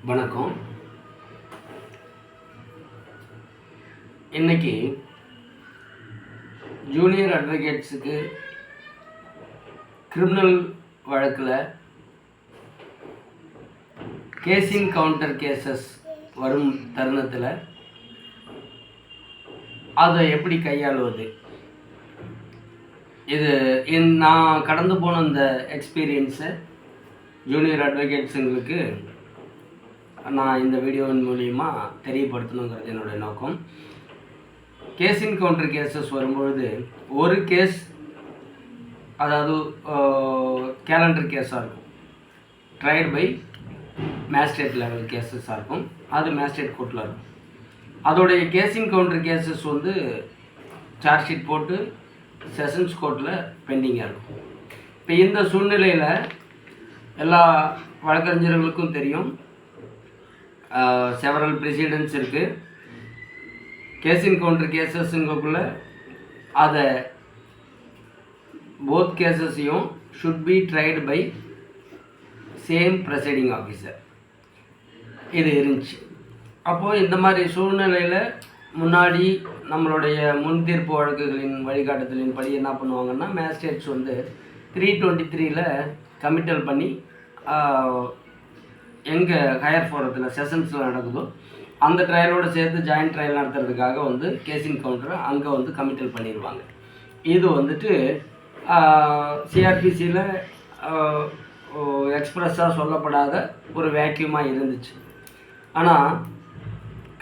வணக்கம். இன்னைக்கு junior அட்வொகேட்ஸுக்கு criminal வழக்கில் கேஸின் கவுண்டர் கேசஸ் வரும் தருணத்தில் அதை எப்படி கையாளுவது, இது நான் கடந்து போன இந்த எக்ஸ்பீரியன்ஸை ஜூனியர் அட்வொகேட்ஸுங்களுக்கு நான் இந்த வீடியோவின் மூலிமா தெரியப்படுத்தணுங்கிறது என்னுடைய நோக்கம். கேஸின் கவுண்டர் கேசஸ் வரும்பொழுது ஒரு கேஸ், அதாவது கேலண்டர் கேஸாக இருக்கும், ட்ரைடு பை மேஜிஸ்ட்ரேட் லெவல் கேசஸாக இருக்கும், அது மேஜிஸ்ட்ரேட் கோர்ட்டில் இருக்கும். அதோடைய கேஸின் கவுண்டர் கேசஸ் சார்ஜ் ஷீட் போட்டு செஷன்ஸ் கோர்ட்டில் பெண்டிங்காக இருக்கும். இப்போ இந்த சூழ்நிலையில் எல்லா வழக்கறிஞர்களுக்கும் தெரியும், செவரல் ப்ரெசிடென்ட்ஸ் இருக்குது. கேஸின் கவுண்டர் கேசஸ்ங்குள்ளே அதை போத் கேசஸையும் should be tried by same presiding officer, இது இருந்துச்சு. அப்போது இந்த மாதிரி சூழ்நிலையில் முன்னாடி நம்மளுடைய முன் தீர்ப்பு வழக்குகளின் வழிகாட்டுதலின் படி என்ன பண்ணுவாங்கன்னா, மேஜிஸ்ட்ரேட்ஸ் 323 கமிட்டல் பண்ணி எங்கே ஹையர் ஃபோரத்தில் செஷன்ஸில் நடக்குதோ அந்த ட்ரையலோடு சேர்த்து ஜாயின்ட் ட்ரையல் நடத்துறதுக்காக கேஸின் கவுண்டரை அங்கே கமிட்டல் பண்ணிடுவாங்க. இது சிஆர்பிசியில் எக்ஸ்ப்ரெஸ்ஸாக சொல்லப்படாத ஒரு வேக்யூமாக இருந்துச்சு. ஆனால்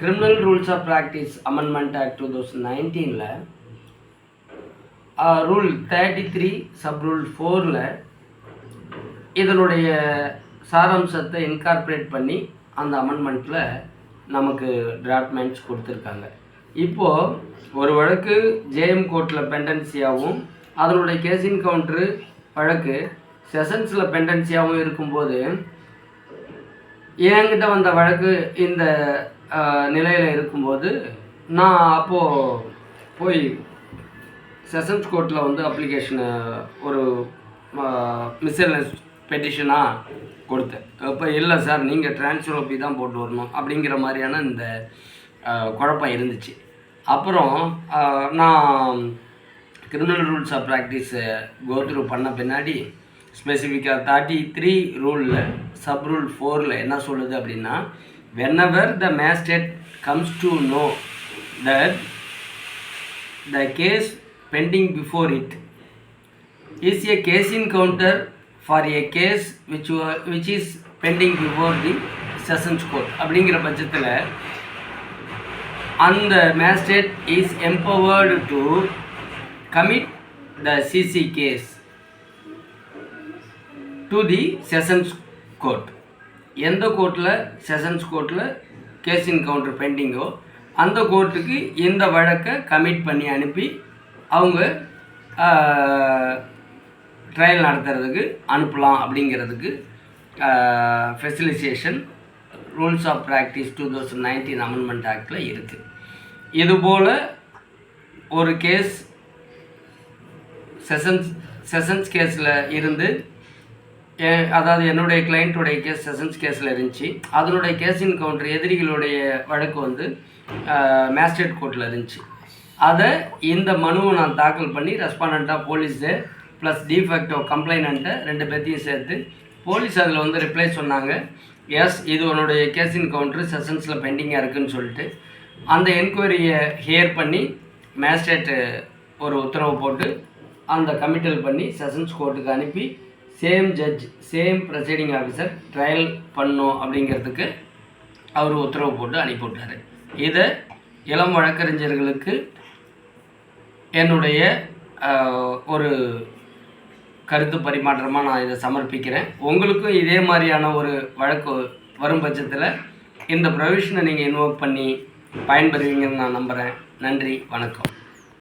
criminal rules of practice amendment act 2019 rule 33 sub rule 4 இதனுடைய சாராம்சத்தை இன்கார்பரேட் பண்ணி அந்த அமெண்ட்மெண்ட்டில் நமக்கு டிராஃப்ட்மெண்ட்ஸ் கொடுத்துருக்காங்க. இப்போது ஒரு வழக்கு ஜேஎம் கோர்ட்டில் பெண்டன்சியாகவும் அதனுடைய கேஸின் கவுண்டரு வழக்கு செஷன்ஸில் பெண்டன்சியாகவும் இருக்கும்போது என்கிட்ட வந்த வழக்கு இந்த நிலையில் இருக்கும்போது நான் அப்போது போய் செஷன்ஸ் கோர்ட்டில் அப்ளிகேஷனை ஒரு மிஸ்செல்லனஸ் பெட்டிஷனாக கொடுத்தேன். அப்போ இல்லை சார், நீங்கள் ட்ரான்ஸ்ஃபர் ஓபி தான் போட்டு வரணும் அப்படிங்கிற மாதிரியான இந்த குழப்பம் இருந்துச்சு. அப்புறம் நான் கிரிமினல் ரூல்ஸ் ஆஃப் ப்ராக்டிஸை கோத்ரூ பண்ண பின்னாடி ஸ்பெசிஃபிக்காக 33 ரூலில் சப் ரூல் 4 என்ன சொல்லுது அப்படின்னா, whenever the magistrate comes to know that the case pending before it is a case in counter for a case which is pending before the sessions court அப்படிங்கிற பட்சத்தில் அந்த magistrate is empowered to commit the CC case to the sessions court. எந்த கோர்ட்டில் sessions கோர்ட்டில் கேஸின் counter பெண்டிங்கோ அந்த கோர்ட்டுக்கு இந்த வழக்கை கமிட் பண்ணி அனுப்பி அவங்க ட்ரையல் நடத்துறதுக்கு அனுப்பலாம் அப்படிங்கிறதுக்கு facilitation rules of practice 2019 amendment ஆக்டில் இருக்குது. இதுபோல் ஒரு கேஸ் செஷன்ஸ் கேஸில் இருந்து, அதாவது என்னுடைய கிளைண்ட்டுடைய கேஸ் செஷன்ஸ் கேஸில் இருந்துச்சு, அதனுடைய கேஸின் கவுண்டர் எதிரிகளுடைய வழக்கு மேஜிஸ்ட்ரேட் கோர்ட்டில் இருந்துச்சு. அதை இந்த மனுவை நான் தாக்கல் பண்ணி ரெஸ்பாண்டண்ட்டாக போலீஸு ப்ளஸ் டிஃபேக்டோ கம்ப்ளைண்ட்டை 2 பேர்த்தையும் சேர்த்து போலீஸ் அதில் ரிப்ளை சொன்னாங்க, எஸ் இது உன்னுடைய கேஸின் கவுண்டர் செஷன்ஸில் பெண்டிங்காக இருக்குதுன்னு சொல்லிட்டு அந்த என்கொயரியை ஹியர் பண்ணி மேஜிஸ்ட்ரேட்டு ஒரு உத்தரவு போட்டு அந்த கமிட்டல் பண்ணி செஷன்ஸ் கோர்ட்டுக்கு அனுப்பி same judge same presiding officer trial பண்ணும் அப்படிங்கிறதுக்கு அவர் உத்தரவு போட்டு அனுப்பிவிட்டார். இதை இளம் வழக்கறிஞர்களுக்கு என்னுடைய ஒரு கருத்து பரிமாற்றமாக நான் இதை சமர்ப்பிக்கிறேன். உங்களுக்கும் இதே மாதிரியான ஒரு வழக்கு வரும் பட்சத்தில் இந்த ப்ரொவிஷனை நீங்கள் இன்வோக் பண்ணி பயன்பெறுவீங்கன்னு நான் நம்புகிறேன். நன்றி, வணக்கம்.